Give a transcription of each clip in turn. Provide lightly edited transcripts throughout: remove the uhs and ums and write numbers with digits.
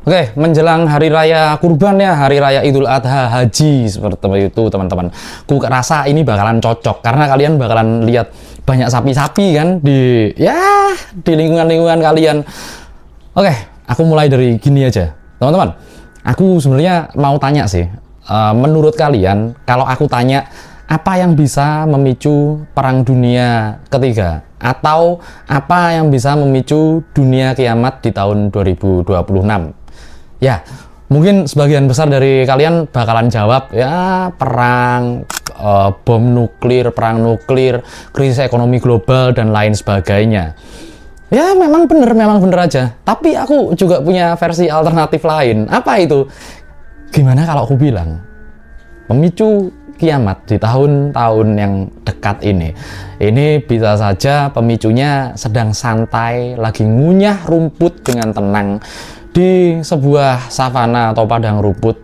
Oke, menjelang hari raya kurban ya, hari raya Idul Adha Haji seperti itu teman-teman. Ku rasa ini bakalan cocok karena kalian bakalan lihat banyak sapi-sapi kan di lingkungan-lingkungan kalian. Oke, aku mulai dari gini aja, teman-teman. Aku sebenarnya mau tanya sih, menurut kalian kalau aku tanya apa yang bisa memicu perang dunia ketiga atau apa yang bisa memicu dunia kiamat di tahun 2026? Ya, mungkin sebagian besar dari kalian bakalan jawab, ya perang, perang nuklir, krisis ekonomi global, dan lain sebagainya. Ya, memang bener aja. Tapi aku juga punya versi alternatif lain. Apa itu? Gimana kalau aku bilang, pemicu kiamat di tahun-tahun yang dekat ini bisa saja pemicunya sedang santai, lagi ngunyah rumput dengan tenang di sebuah savana atau padang rumput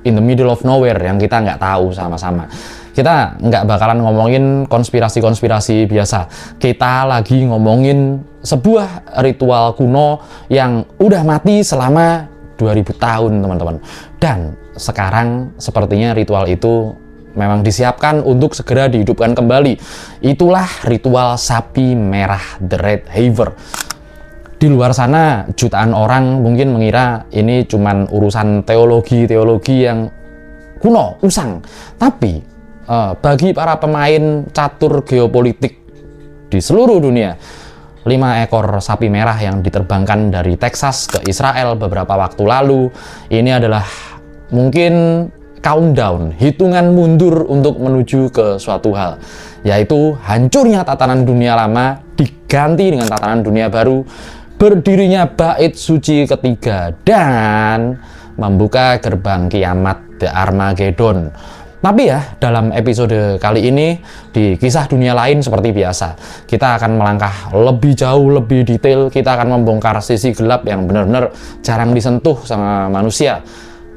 in the middle of nowhere yang kita nggak tahu sama-sama. Kita nggak bakalan ngomongin konspirasi-konspirasi biasa. Kita lagi ngomongin sebuah ritual kuno yang udah mati selama 2000 tahun, teman-teman. Dan sekarang sepertinya ritual itu memang disiapkan untuk segera dihidupkan kembali. Itulah ritual sapi merah, the Red Heifer. Di luar sana jutaan orang mungkin mengira ini cuman urusan teologi yang kuno, usang. Tapi bagi para pemain catur geopolitik di seluruh dunia, 5 ekor sapi merah yang diterbangkan dari Texas ke Israel beberapa waktu lalu, ini adalah mungkin countdown, hitungan mundur untuk menuju ke suatu hal, yaitu hancurnya tatanan dunia lama diganti dengan tatanan dunia baru, berdirinya bait suci ketiga, dan membuka gerbang kiamat, the Armageddon. Tapi ya, dalam episode kali ini di kisah dunia lain seperti biasa, kita akan melangkah lebih jauh, lebih detail. Kita akan membongkar sisi gelap yang benar-benar jarang disentuh sama manusia.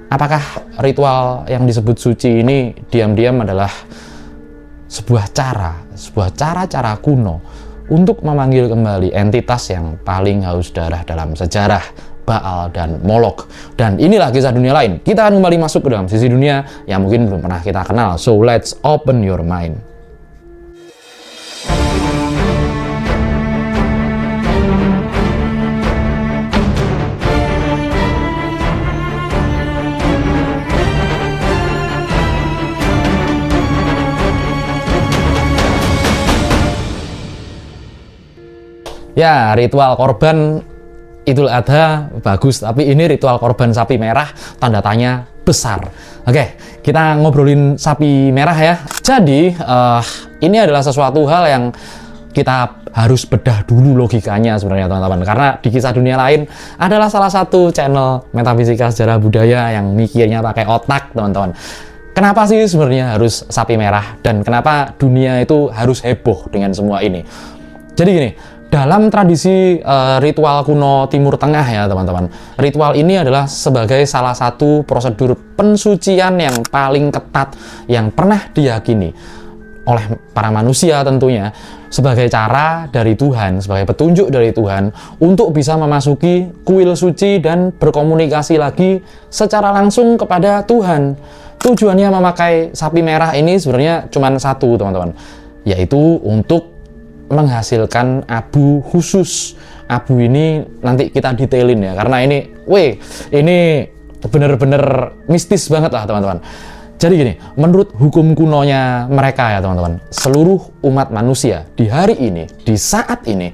Apakah ritual yang disebut suci ini diam-diam adalah sebuah cara kuno untuk memanggil kembali entitas yang paling haus darah dalam sejarah, Baal dan Molok. Dan inilah kisah dunia lain. Kita akan kembali masuk ke dalam sisi dunia yang mungkin belum pernah kita kenal. So let's open your mind. Ya, ritual korban Idul Adha bagus, tapi ini ritual korban sapi merah tanda tanya besar. Oke, kita ngobrolin sapi merah ya. Jadi, ini adalah sesuatu hal yang kita harus bedah dulu logikanya sebenarnya teman-teman. Karena di kisah dunia lain adalah salah satu channel metafisika sejarah budaya yang mikirnya pakai otak, teman-teman. Kenapa sih sebenarnya harus sapi merah? Dan kenapa dunia itu harus heboh dengan semua ini? Jadi gini, dalam tradisi ritual kuno Timur Tengah ya teman-teman, ritual ini adalah sebagai salah satu prosedur pensucian yang paling ketat yang pernah diyakini oleh para manusia tentunya, sebagai cara dari Tuhan, sebagai petunjuk dari Tuhan untuk bisa memasuki kuil suci dan berkomunikasi lagi secara langsung kepada Tuhan. Tujuannya memakai sapi merah ini sebenarnya cuma satu teman-teman, yaitu untuk menghasilkan abu khusus. Abu ini nanti kita detailin ya, karena ini bener-bener mistis banget lah teman-teman. Jadi gini, menurut hukum kunonya mereka ya teman-teman, seluruh umat manusia di hari ini, di saat ini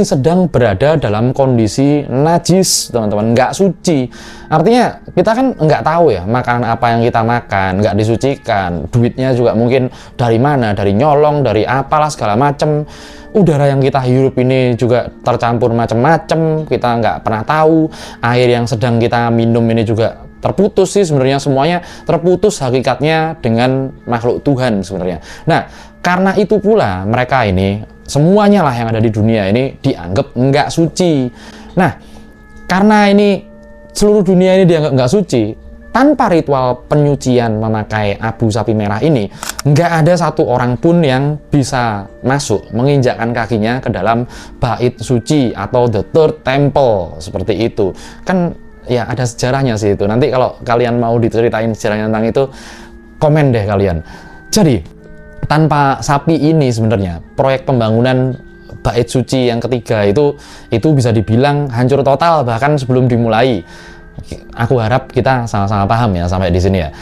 sedang berada dalam kondisi najis teman-teman, nggak suci. Artinya kita kan nggak tahu ya makanan apa yang kita makan, nggak disucikan, duitnya juga mungkin dari mana, dari nyolong, dari apalah segala macem. Udara yang kita hirup ini juga tercampur macam-macam, kita nggak pernah tahu. Air yang sedang kita minum ini juga terputus sih sebenarnya, semuanya terputus hakikatnya dengan makhluk Tuhan sebenarnya. Nah, karena itu pula mereka ini, semuanya lah yang ada di dunia ini dianggap nggak suci. Nah, karena ini seluruh dunia ini dianggap nggak suci, tanpa ritual penyucian memakai abu sapi merah ini, nggak ada satu orang pun yang bisa masuk, menginjakkan kakinya ke dalam bait suci atau the third temple, seperti itu. Kan ya ada sejarahnya sih itu. Nanti kalau kalian mau diceritain sejarahnya tentang itu, komen deh kalian. Jadi tanpa sapi ini sebenarnya proyek pembangunan bait suci yang ketiga itu bisa dibilang hancur total bahkan sebelum dimulai. Aku harap kita sama-sama paham ya sampai di sini ya.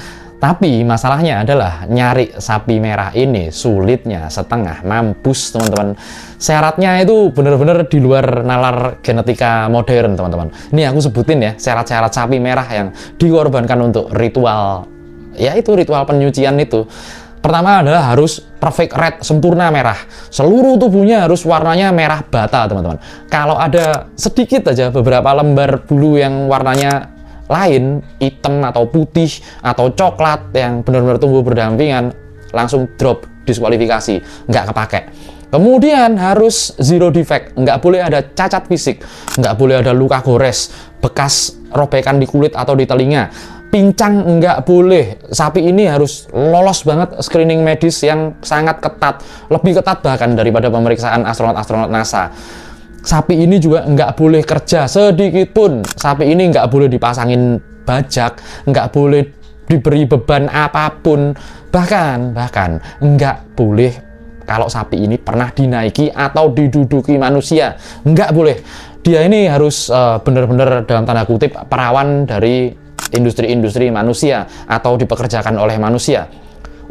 Tapi masalahnya adalah nyari sapi merah ini sulitnya setengah mampus teman-teman. Syaratnya itu benar-benar di luar nalar genetika modern teman-teman. Ini aku sebutin ya syarat-syarat sapi merah yang dikorbankan untuk ritual, yaitu ritual penyucian itu. Pertama adalah harus perfect red, sempurna merah. Seluruh tubuhnya harus warnanya merah bata teman-teman. Kalau ada sedikit aja beberapa lembar bulu yang warnanya lain, hitam atau putih atau coklat yang benar-benar tumbuh berdampingan, langsung drop, diskualifikasi, nggak kepake. Kemudian harus zero defect, nggak boleh ada cacat fisik, nggak boleh ada luka gores, bekas robekan di kulit atau di telinga, pincang nggak boleh. Sapi ini harus lolos banget screening medis yang sangat ketat, lebih ketat bahkan daripada pemeriksaan astronot-astronot NASA. Sapi ini juga nggak boleh kerja sedikit pun. Sapi ini nggak boleh dipasangin bajak, nggak boleh diberi beban apapun. Bahkan nggak boleh kalau sapi ini pernah dinaiki atau diduduki manusia. Nggak boleh. Dia ini harus benar-benar dalam tanda kutip perawan dari industri-industri manusia atau dipekerjakan oleh manusia.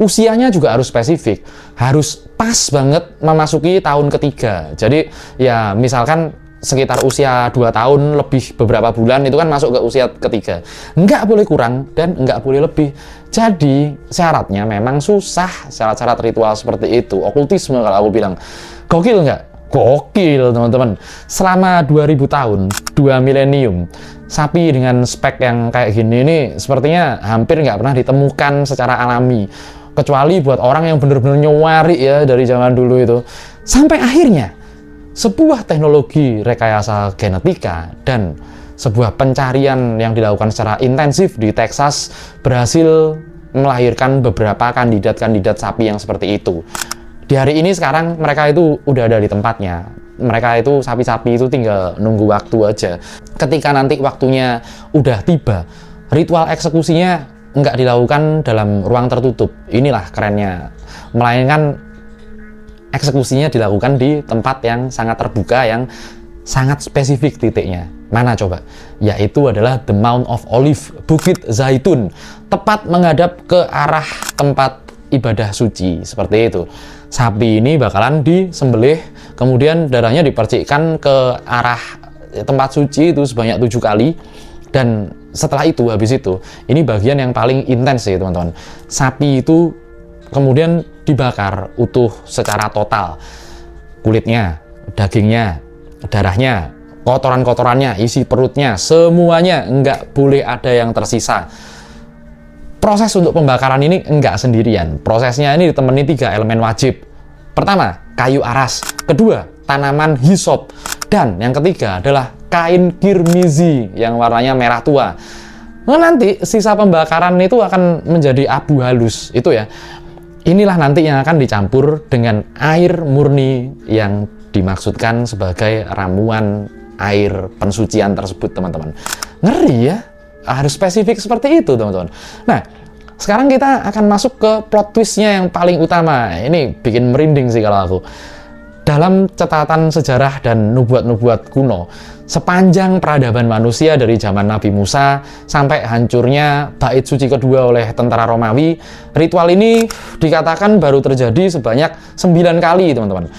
Usianya juga harus spesifik, harus pas banget memasuki tahun ketiga. Jadi ya misalkan sekitar usia 2 tahun lebih beberapa bulan itu kan masuk ke usia ketiga. Nggak boleh kurang dan nggak boleh lebih. Jadi syaratnya memang susah, syarat-syarat ritual seperti itu. Okultisme kalau aku bilang. Gokil nggak? Gokil teman-teman. Selama 2000 tahun, 2 milenium, sapi dengan spek yang kayak gini ini sepertinya hampir nggak pernah ditemukan secara alami. Kecuali buat orang yang benar-benar nyewari ya dari zaman dulu itu. Sampai akhirnya sebuah teknologi rekayasa genetika dan sebuah pencarian yang dilakukan secara intensif di Texas berhasil melahirkan beberapa kandidat-kandidat sapi yang seperti itu. Di hari ini sekarang mereka itu udah ada di tempatnya. Mereka itu sapi-sapi itu tinggal nunggu waktu aja. Ketika nanti waktunya udah tiba, ritual eksekusinya nggak dilakukan dalam ruang tertutup. Inilah kerennya. Melainkan eksekusinya dilakukan di tempat yang sangat terbuka, yang sangat spesifik titiknya. Mana coba? Yaitu adalah The Mount of Olives, Bukit Zaitun. Tepat menghadap ke arah tempat ibadah suci. Seperti itu. Sapi ini bakalan disembelih, kemudian darahnya dipercikkan ke arah tempat suci itu sebanyak 7 kali. Dan setelah itu, habis itu, ini bagian yang paling intens sih teman-teman. Sapi itu kemudian dibakar utuh secara total. Kulitnya, dagingnya, darahnya, kotoran-kotorannya, isi perutnya, semuanya nggak boleh ada yang tersisa. Proses untuk pembakaran ini nggak sendirian. Prosesnya ini ditemani 3 elemen wajib. Pertama, kayu aras. Kedua, tanaman hisop. Dan yang ketiga adalah kain kirmizi yang warnanya merah tua. Nah, nanti sisa pembakaran itu akan menjadi abu halus itu ya. Inilah nanti yang akan dicampur dengan air murni yang dimaksudkan sebagai ramuan air pensucian tersebut teman-teman. Ngeri ya, harus spesifik seperti itu teman-teman. Nah, sekarang kita akan masuk ke plot twistnya yang paling utama. Ini bikin merinding sih kalau aku. Dalam catatan sejarah dan nubuat-nubuat kuno, sepanjang peradaban manusia dari zaman Nabi Musa sampai hancurnya bait suci kedua oleh tentara Romawi, ritual ini dikatakan baru terjadi sebanyak 9 kali, teman-teman.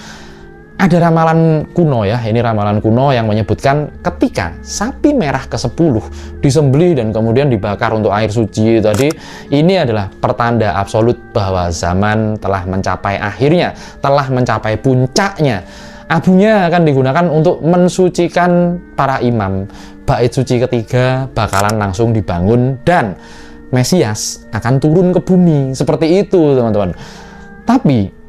Ada ramalan kuno ya, ini ramalan kuno yang menyebutkan ketika sapi merah ke-10 disembelih dan kemudian dibakar untuk air suci tadi, ini adalah pertanda absolut bahwa zaman telah mencapai akhirnya, telah mencapai puncaknya. Abunya akan digunakan untuk mensucikan para imam. Bait suci ketiga bakalan langsung dibangun dan Mesias akan turun ke bumi. Seperti itu, teman-teman. Tapi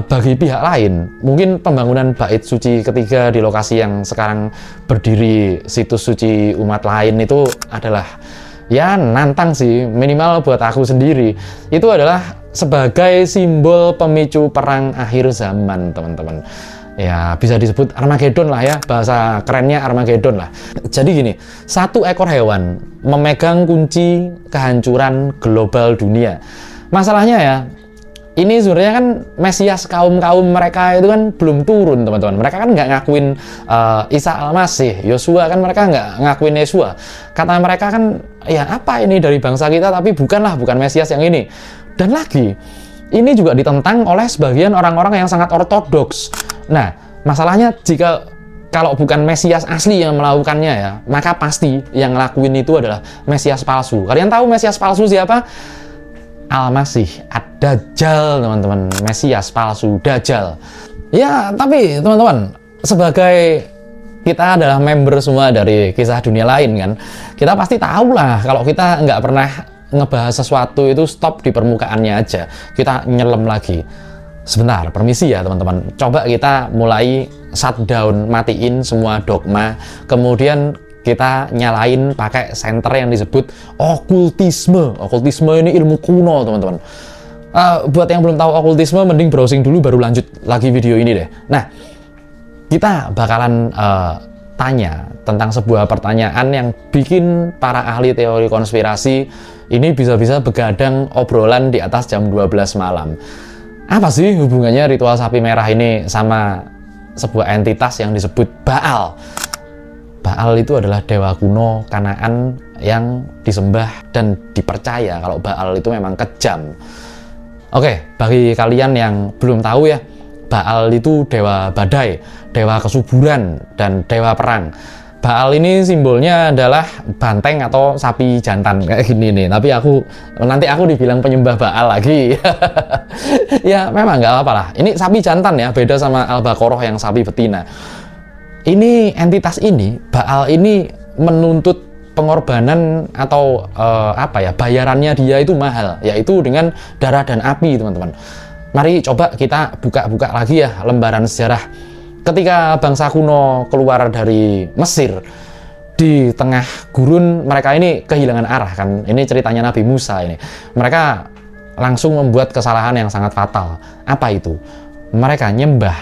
bagi pihak lain, mungkin pembangunan bait suci ketiga di lokasi yang sekarang berdiri situs suci umat lain itu adalah ya nantang sih, minimal buat aku sendiri. Itu adalah sebagai simbol pemicu perang akhir zaman, teman-teman. Ya bisa disebut Armageddon lah ya, bahasa kerennya Armageddon lah. Jadi gini, satu ekor hewan memegang kunci kehancuran global dunia. Masalahnya ya, ini sebenarnya kan Mesias kaum-kaum mereka itu kan belum turun teman-teman. Mereka kan nggak ngakuin Isa Al-Masih, Yosua kan mereka nggak ngakuin Yesua. Kata mereka kan, ya apa ini dari bangsa kita, tapi bukan Mesias yang ini. Dan lagi, ini juga ditentang oleh sebagian orang-orang yang sangat ortodoks. Nah, masalahnya kalau bukan Mesias asli yang melakukannya ya, maka pasti yang ngelakuin itu adalah Mesias palsu. Kalian tahu Mesias palsu siapa? Al-Masih, Ad-Dajjal teman-teman, Mesias palsu, Dajjal. Ya, tapi teman-teman, sebagai kita adalah member semua dari Kisah Dunia Lain kan, kita pasti tahu lah kalau kita nggak pernah ngebahas sesuatu itu stop di permukaannya aja, kita nyelam lagi. Sebentar, permisi ya teman-teman, coba kita mulai shutdown, matiin semua dogma, kemudian kita nyalain pakai senter yang disebut okultisme. Okultisme ini ilmu kuno teman-teman. Buat yang belum tahu okultisme, mending browsing dulu baru lanjut lagi video ini deh. Nah, kita bakalan tanya tentang sebuah pertanyaan yang bikin para ahli teori konspirasi ini bisa-bisa begadang obrolan di atas jam 12 malam. Apa sih hubungannya ritual sapi merah ini sama sebuah entitas yang disebut Baal? Baal itu adalah dewa kuno Kanaan yang disembah dan dipercaya kalau Baal itu memang kejam. Oke, bagi kalian yang belum tahu ya, Baal itu dewa badai, dewa kesuburan, dan dewa perang. Baal ini simbolnya adalah banteng atau sapi jantan kayak gini nih. Tapi nanti aku dibilang penyembah Baal lagi. Ya memang nggak apa-apa lah. Ini sapi jantan ya, beda sama Al-Baqarah yang sapi betina. Ini entitas ini, Baal ini menuntut pengorbanan atau bayarannya dia itu mahal, yaitu dengan darah dan api teman-teman. Mari coba kita buka-buka lagi ya lembaran sejarah. Ketika bangsa kuno keluar dari Mesir, di tengah gurun mereka ini kehilangan arah kan. Ini ceritanya Nabi Musa ini. Mereka langsung membuat kesalahan yang sangat fatal. Apa itu? Mereka nyembah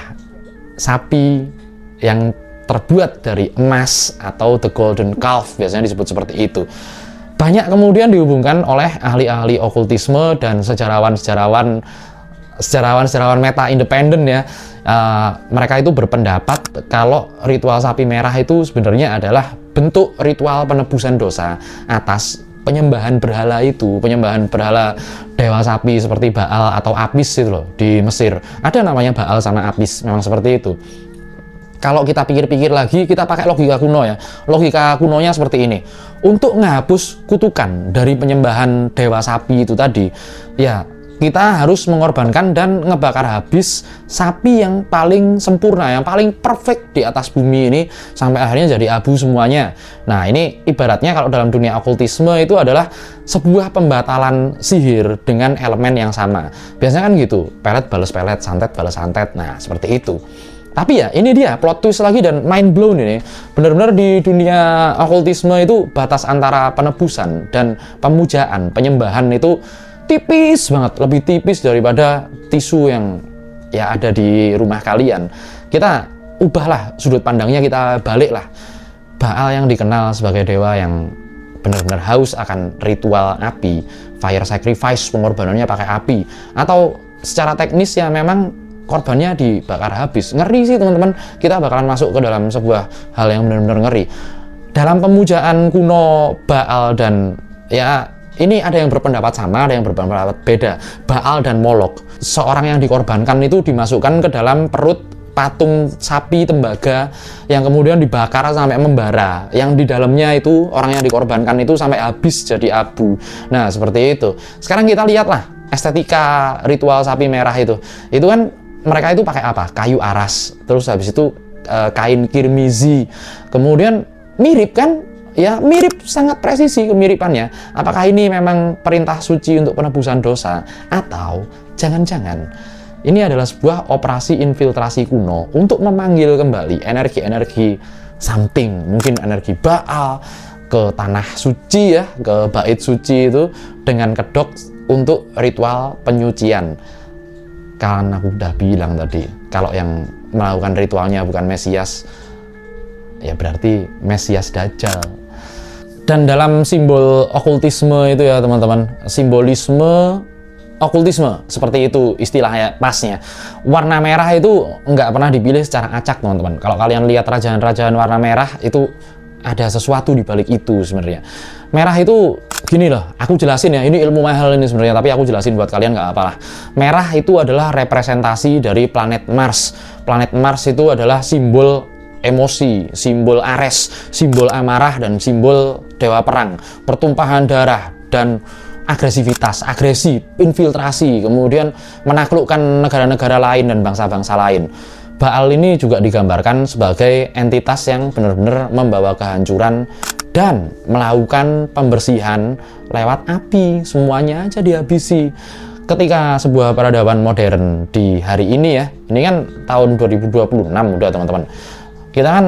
sapi yang terbuat dari emas atau the golden calf, biasanya disebut seperti itu. Banyak kemudian dihubungkan oleh ahli-ahli okultisme dan sejarawan meta independen ya. Mereka itu berpendapat kalau ritual sapi merah itu sebenarnya adalah bentuk ritual penebusan dosa atas penyembahan berhala itu, penyembahan berhala dewa sapi seperti Baal atau Apis itu loh di Mesir. Ada namanya Baal sama Apis, memang seperti itu. Kalau kita pikir-pikir lagi, kita pakai logika kuno ya. Logika kunonya seperti ini. Untuk menghapus kutukan dari penyembahan dewa sapi itu tadi, ya kita harus mengorbankan dan ngebakar habis sapi yang paling sempurna, yang paling perfect di atas bumi ini sampai akhirnya jadi abu semuanya. Nah, ini ibaratnya kalau dalam dunia okultisme itu adalah sebuah pembatalan sihir dengan elemen yang sama. Biasanya kan gitu, pelet balas pelet, santet balas santet. Nah, seperti itu. Tapi ya, ini dia plot twist lagi dan mind blown ini. Benar-benar di dunia okultisme itu batas antara penebusan dan pemujaan, penyembahan itu tipis banget, lebih tipis daripada tisu yang ya ada di rumah kalian. Kita ubahlah sudut pandangnya, kita baliklah. Baal yang dikenal sebagai dewa yang benar-benar haus akan ritual api, fire sacrifice, pengorbanannya pakai api, atau secara teknis ya memang korbannya dibakar habis. Ngeri sih teman-teman, kita bakalan masuk ke dalam sebuah hal yang benar-benar ngeri. Dalam pemujaan kuno Baal dan ya ini ada yang berpendapat sama, ada yang berpendapat beda. Baal dan Molok, seorang yang dikorbankan itu dimasukkan ke dalam perut patung sapi tembaga yang kemudian dibakar sampai membara. Yang di dalamnya itu orang yang dikorbankan itu sampai habis jadi abu. Nah, seperti itu. Sekarang kita lihatlah estetika ritual sapi merah itu. Itu kan mereka itu pakai apa? Kayu aras. Terus habis itu kain kirmizi. Kemudian mirip kan? Ya mirip, sangat presisi kemiripannya. Apakah ini memang perintah suci untuk penebusan dosa? Atau jangan-jangan ini adalah sebuah operasi infiltrasi kuno untuk memanggil kembali energi-energi something, mungkin energi Baal ke tanah suci ya, ke bait suci itu dengan kedok untuk ritual penyucian. Karena aku udah bilang tadi, kalau yang melakukan ritualnya bukan Mesias, ya berarti Mesias Dajjal. Dan dalam simbol okultisme itu ya teman-teman, simbolisme okultisme seperti itu istilahnya pasnya. Warna merah itu nggak pernah dipilih secara acak teman-teman. Kalau kalian lihat rajaan-rajaan warna merah itu ada sesuatu di balik itu sebenarnya. Merah itu gini loh, aku jelasin ya, ini ilmu mahal ini sebenarnya, tapi aku jelasin buat kalian nggak apalah. Merah itu adalah representasi dari planet Mars. Planet Mars itu adalah simbol emosi, simbol Ares, simbol amarah, dan simbol dewa perang, pertumpahan darah, dan agresivitas, agresi, infiltrasi, kemudian menaklukkan negara-negara lain dan bangsa-bangsa lain. Baal ini juga digambarkan sebagai entitas yang benar-benar membawa kehancuran dan melakukan pembersihan lewat api, semuanya aja dihabisi. Ketika sebuah peradaban modern di hari ini ya, ini kan tahun 2026 udah teman-teman, kita kan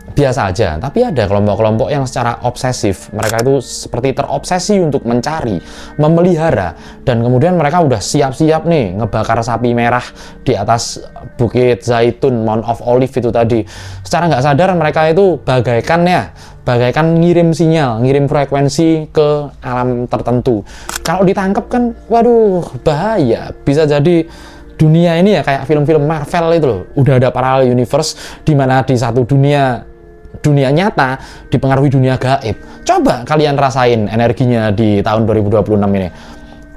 biasa aja, tapi ada kelompok-kelompok yang secara obsesif, mereka itu seperti terobsesi untuk mencari, memelihara, dan kemudian mereka udah siap-siap nih ngebakar sapi merah di atas Bukit Zaitun, Mount of Olive itu tadi. Secara nggak sadar mereka itu bagaikan ngirim sinyal, ngirim frekuensi ke alam tertentu. Kalau ditangkap kan, waduh bahaya, bisa jadi dunia ini ya kayak film-film Marvel itu loh, udah ada parallel universe di mana di satu dunia nyata dipengaruhi dunia gaib. Coba kalian rasain energinya di tahun 2026 ini.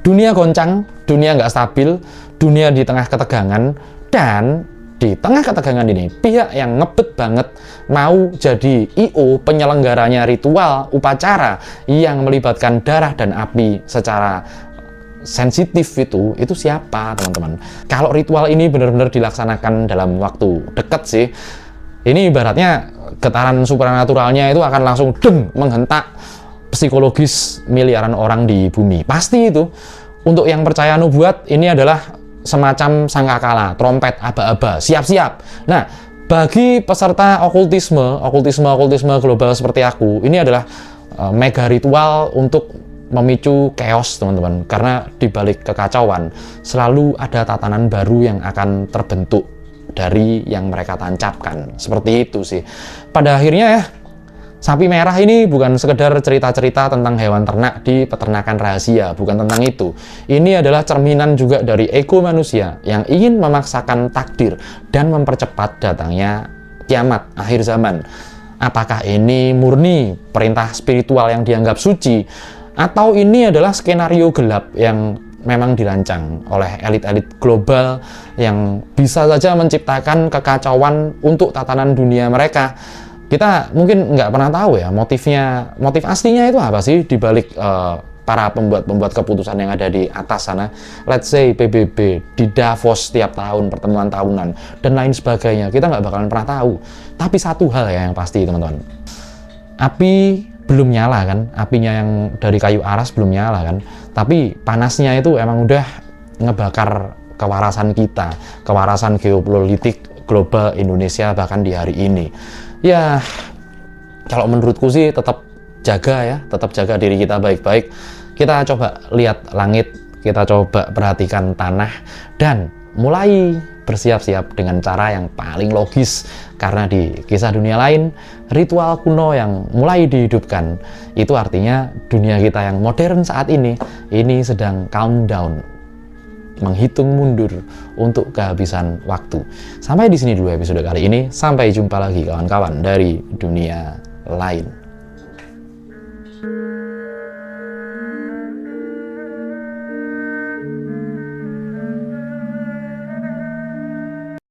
Dunia goncang, dunia nggak stabil, dunia di tengah ketegangan, dan di tengah ketegangan ini pihak yang ngebet banget mau jadi I.O. penyelenggaranya ritual upacara yang melibatkan darah dan api secara sensitif itu siapa teman-teman? Kalau ritual ini benar-benar dilaksanakan dalam waktu dekat sih, ini ibaratnya getaran supranaturalnya itu akan langsung menghentak psikologis miliaran orang di bumi. Pasti itu. Untuk yang percaya nubuat, ini adalah semacam sangkakala, trompet aba-aba, siap-siap. Nah, bagi peserta okultisme global seperti aku, ini adalah mega ritual untuk memicu chaos teman-teman. Karena di balik kekacauan selalu ada tatanan baru yang akan terbentuk dari yang mereka tancapkan. Seperti itu sih. Pada akhirnya ya, sapi merah ini bukan sekedar cerita-cerita tentang hewan ternak di peternakan rahasia, bukan tentang itu. Ini adalah cerminan juga dari ego manusia yang ingin memaksakan takdir dan mempercepat datangnya kiamat akhir zaman. Apakah ini murni perintah spiritual yang dianggap suci, atau ini adalah skenario gelap yang memang dirancang oleh elit-elit global yang bisa saja menciptakan kekacauan untuk tatanan dunia mereka? Kita mungkin nggak pernah tahu ya motif aslinya itu apa sih di balik para pembuat keputusan yang ada di atas sana. Let's say PBB di Davos setiap tahun, pertemuan tahunan dan lain sebagainya, kita nggak bakalan pernah tahu. Tapi satu hal ya yang pasti teman-teman, api belum nyala kan, apinya yang dari kayu aras belum nyala kan, tapi panasnya itu emang udah ngebakar kewarasan kita, kewarasan geopolitik global Indonesia bahkan di hari ini. Ya, kalau menurutku sih tetap jaga diri kita baik-baik. Kita coba lihat langit, kita coba perhatikan tanah, dan mulai bersiap-siap dengan cara yang paling logis. Karena di kisah dunia lain, ritual kuno yang mulai dihidupkan, itu artinya dunia kita yang modern saat ini sedang countdown, menghitung mundur untuk kehabisan waktu. Sampai di sini dulu episode kali ini. Sampai jumpa lagi kawan-kawan dari dunia lain.